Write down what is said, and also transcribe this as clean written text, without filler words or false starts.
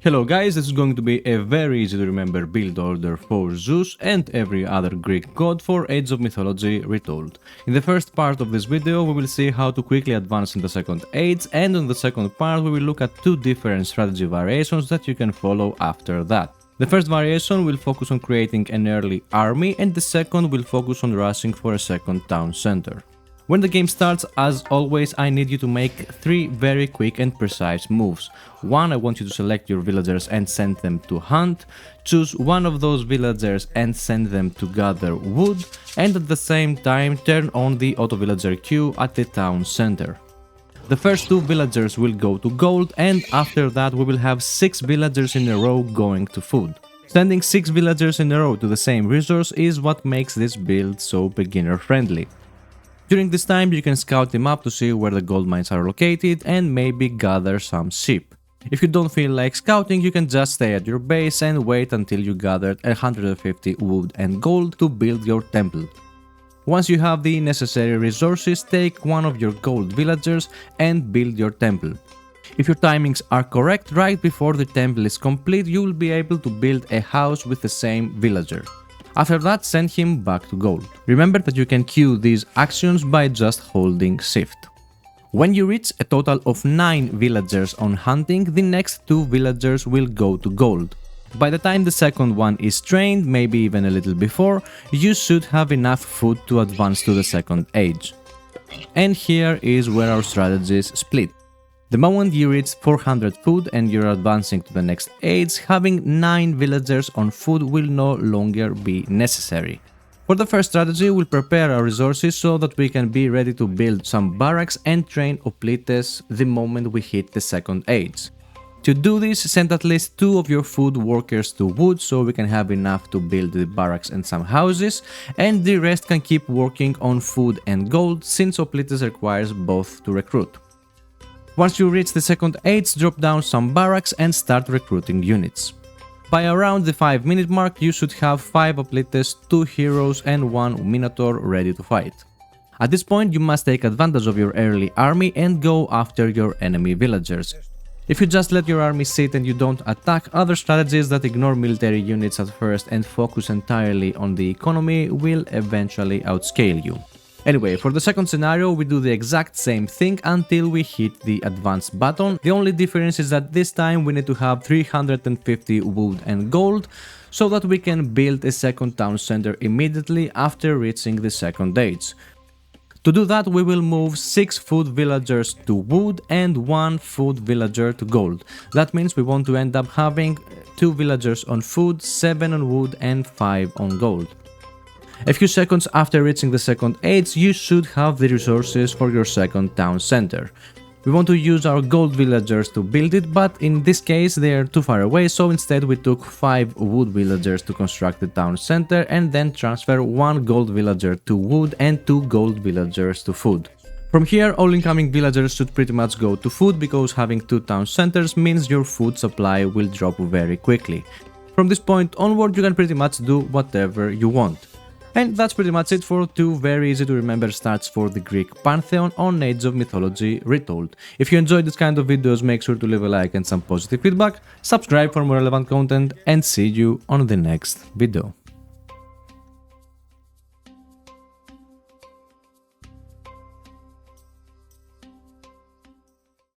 Hello guys, this is going to be a very easy to remember build order for Zeus and every other Greek god for Age of Mythology Retold. In the first part of this video we will see how to quickly advance in the second age, and on the second part we will look at two different strategy variations that you can follow after that. The first variation will focus on creating an early army, and the second will focus on rushing for a second town center. When the game starts, as always, I need you to make 3 very quick and precise moves. 1, I want you to select your villagers and send them to hunt, choose one of those villagers and send them to gather wood, and at the same time turn on the auto villager queue at the town center. The first 2 villagers will go to gold, and after that we will have 6 villagers in a row going to food. Sending 6 villagers in a row to the same resource is what makes this build so beginner friendly. During this time you can scout them up to see where the gold mines are located and maybe gather some sheep. If you don't feel like scouting, you can just stay at your base and wait until you gathered 150 wood and gold to build your temple. Once you have the necessary resources, take one of your gold villagers and build your temple. If your timings are correct, right before the temple is complete you will be able to build a house with the same villager. After that, send him back to gold. Remember that you can queue these actions by just holding shift. When you reach a total of 9 villagers on hunting, the next 2 villagers will go to gold. By the time the second one is trained, maybe even a little before, you should have enough food to advance to the second age. And here is where our strategies split. The moment you reach 400 food and you're advancing to the next age, having 9 villagers on food will no longer be necessary. For the first strategy, we'll prepare our resources so that we can be ready to build some barracks and train hoplites the moment we hit the second age. To do this, send at least 2 of your food workers to wood so we can have enough to build the barracks and some houses, and the rest can keep working on food and gold since hoplites requires both to recruit. Once you reach the second age, drop down some barracks and start recruiting units. By around the 5-minute mark, you should have 5 hoplites, 2 heroes and 1 minotaur ready to fight. At this point, you must take advantage of your early army and go after your enemy villagers. If you just let your army sit and you don't attack, other strategies that ignore military units at first and focus entirely on the economy will eventually outscale you. Anyway, for the second scenario we do the exact same thing until we hit the advance button. The only difference is that this time we need to have 350 wood and gold so that we can build a second town center immediately after reaching the second age. To do that we will move 6 food villagers to wood and 1 food villager to gold. That means we want to end up having 2 villagers on food, 7 on wood and 5 on gold. A few seconds after reaching the second age, you should have the resources for your second town center. We want to use our gold villagers to build it, but in this case they are too far away, so instead we took 5 wood villagers to construct the town center and then transfer 1 gold villager to wood and 2 gold villagers to food. From here, all incoming villagers should pretty much go to food, because having 2 town centers means your food supply will drop very quickly. From this point onward, you can pretty much do whatever you want. And that's pretty much it for 2 very easy to remember starts for the Greek pantheon on Age of Mythology Retold. If you enjoyed this kind of videos, make sure to leave a like and some positive feedback, subscribe for more relevant content, and see you on the next video.